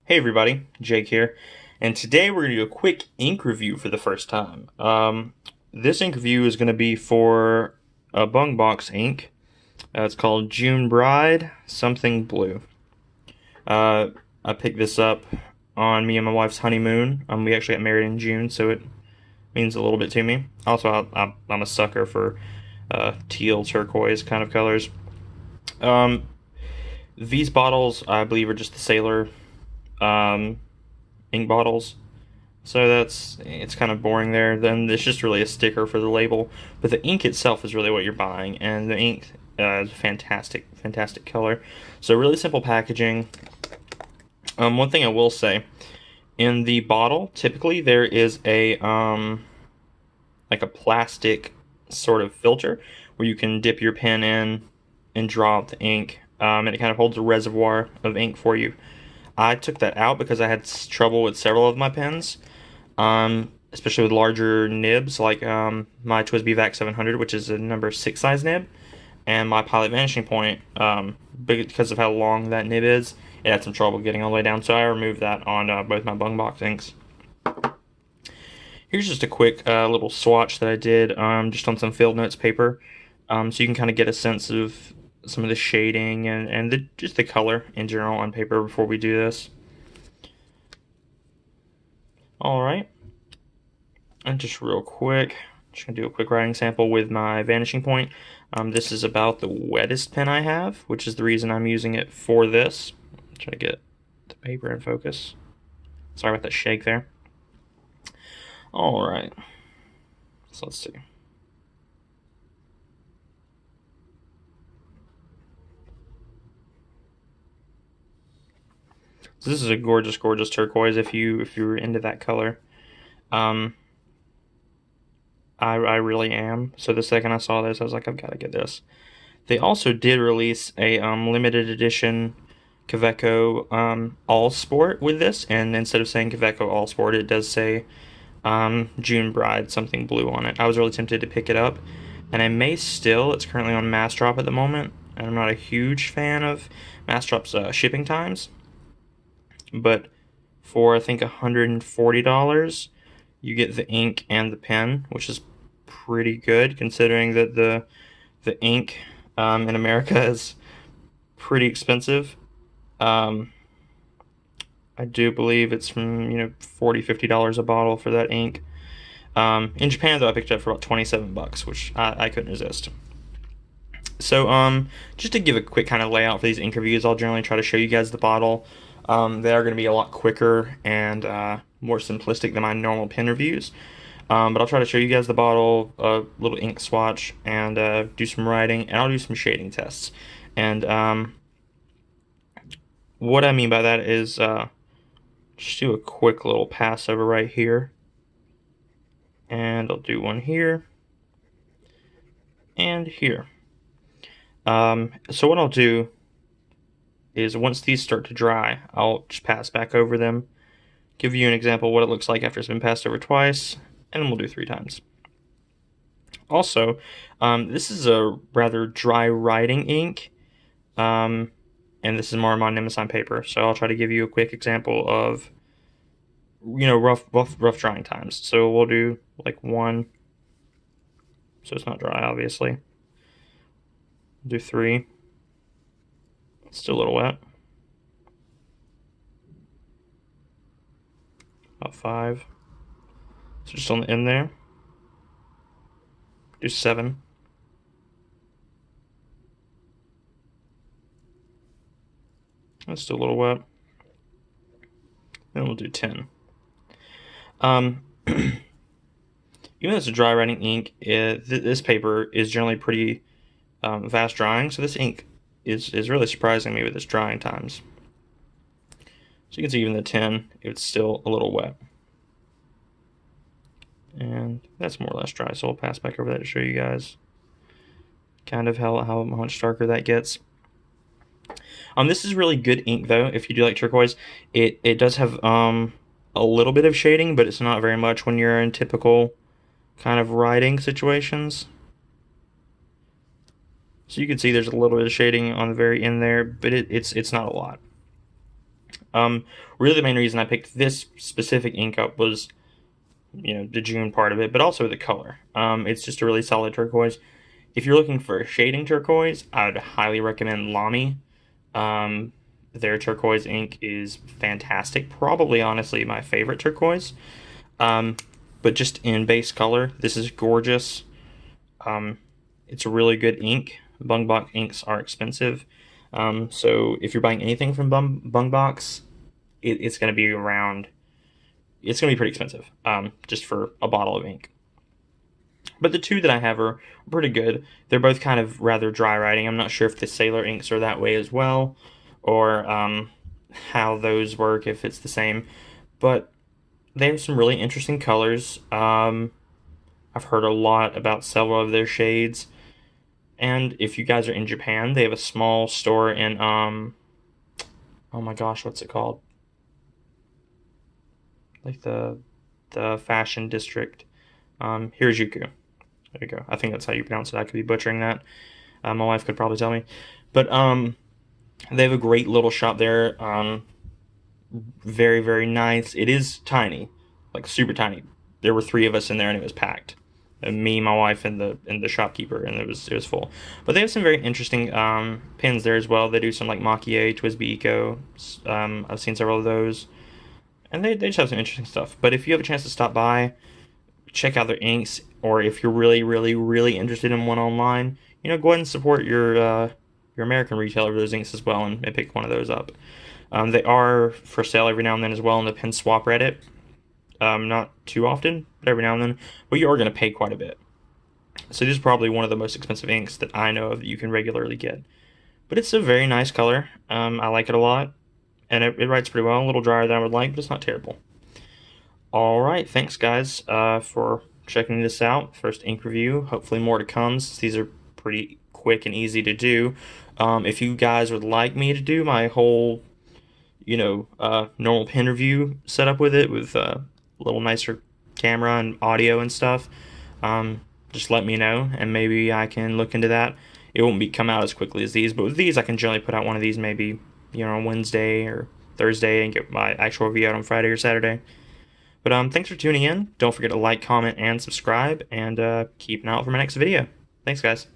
Hey everybody, Jake here, and today we're going to do a quick ink review for the first time. This ink review is going to be for a Bungbox ink. It's called June Bride Something Blue. Uh, I picked this up on me and my wife's honeymoon. We actually got married in June, so it means a little bit to me. Also, I'm a sucker for teal turquoise kind of colors. Um, these bottles, I believe, are just the Sailor um, ink bottles. So it's kind of boring there. Then it's just really a sticker for the label. But the ink itself is really what you're buying, and the ink is fantastic, fantastic color. So really simple packaging. One thing I will say, in the bottle, typically there is a like a plastic sort of filter where you can dip your pen in and draw out the ink, and it kind of holds a reservoir of ink for you. I took that out because I had trouble with several of my pens, especially with larger nibs, like my TWSBI VAC 700, which is a number 6 size nib, and my Pilot Vanishing Point, because of how long that nib is, it had some trouble getting all the way down, so I removed that on both my Bungbox inks. Here's just a quick little swatch that I did just on some field notes paper, so you can kind of get a sense of some of the shading and just the color in general on paper before we do this. Alright, and just real quick, just going to do a quick writing sample with my Vanishing Point. This is about the wettest pen I have, which is the reason I'm using it for this. Try to get the paper in focus. Sorry about that shake there. Alright, so let's see. So this is a gorgeous, gorgeous turquoise if you're into that color. Um, I really am. So the second I saw this, I was like, I've got to get this. They also did release a limited edition Kaweco All Sport with this, and instead of saying Kaweco All Sport, it does say June Bride something blue on it. I was really tempted to pick it up, and I may still. It's currently on Mass Drop at the moment, and I'm not a huge fan of Mass Drop's shipping times, but for I think $140, you get the ink and the pen, which is pretty good considering that the ink in America is pretty expensive. Um, I do believe it's from $40-$50 a bottle for that ink. In Japan though, I picked it up for about 27 bucks, which I couldn't resist. So just to give a quick kind of layout for these ink reviews, I'll generally try to show you guys the bottle. They are going to be a lot quicker and more simplistic than my normal pen reviews. But I'll try to show you guys the bottle, a little ink swatch, and do some writing, and I'll do some shading tests. And what I mean by that is just do a quick little pass over right here. And I'll do one here and here. So what I'll do is once these start to dry, I'll just pass back over them, give you an example of what it looks like after it's been passed over twice, and then we'll do 3 times. Also, this is a rather dry writing ink, and this is more mononemesign paper, so I'll try to give you a quick example of rough drying times. So we'll do like 1, so it's not dry obviously. We'll do 3. It's still a little wet. About 5. So just on the end there. Do 7. That's still a little wet. Then we'll do 10. Even though it's a dry writing ink, this paper is generally pretty fast drying, so this ink is really surprising me with its drying times. So you can see even the 10, it's still a little wet. And that's more or less dry, so I'll pass back over that to show you guys kind of how much darker that gets. This is really good ink though, if you do like turquoise. It does have a little bit of shading, but it's not very much when you're in typical kind of writing situations. So you can see there's a little bit of shading on the very end there, but it's not a lot. Really the main reason I picked this specific ink up was, the June part of it, but also the color. It's just a really solid turquoise. If you're looking for a shading turquoise, I would highly recommend Lamy. Their turquoise ink is fantastic. Probably, honestly, my favorite turquoise. But just in base color, this is gorgeous. It's a really good ink. Bungbox inks are expensive. So if you're buying anything from Bungbox, it's going to be around, it's going to be pretty expensive, just for a bottle of ink. But the two that I have are pretty good. They're both kind of rather dry writing. I'm not sure if the Sailor inks are that way as well, or how those work, if it's the same. But they have some really interesting colors. I've heard a lot about several of their shades. And if you guys are in Japan, they have a small store in, oh my gosh, what's it called? Like the fashion district. Hirajuku. There you go. I think that's how you pronounce it. I could be butchering that. My wife could probably tell me. But they have a great little shop there. Very, very nice. It is tiny, like super tiny. There were 3 of us in there, and it was packed. Me, my wife, and the shopkeeper, and it was full. But they have some very interesting pins there as well. They do some like Makie, Twisby Eco. I've seen several of those, and they just have some interesting stuff. But if you have a chance to stop by, check out their inks, or if you're really, really, really interested in one online, go ahead and support your American retailer of those inks as well, and pick one of those up. They are for sale every now and then as well in the pin swap Reddit. Not too often, but every now and then. But you are going to pay quite a bit. So this is probably one of the most expensive inks that I know of that you can regularly get. But it's a very nice color. I like it a lot. And it writes pretty well. A little drier than I would like, but it's not terrible. Alright, thanks guys for checking this out. First ink review. Hopefully more to come, since these are pretty quick and easy to do. If you guys would like me to do my whole, normal pen review setup with it, with a little nicer camera and audio and stuff, just let me know, and maybe I can look into that. It won't come out as quickly as these, but with these I can generally put out one of these maybe, on Wednesday or Thursday, and get my actual review out on Friday or Saturday. But thanks for tuning in. Don't forget to like, comment, and subscribe, and keep an eye out for my next video. Thanks, guys.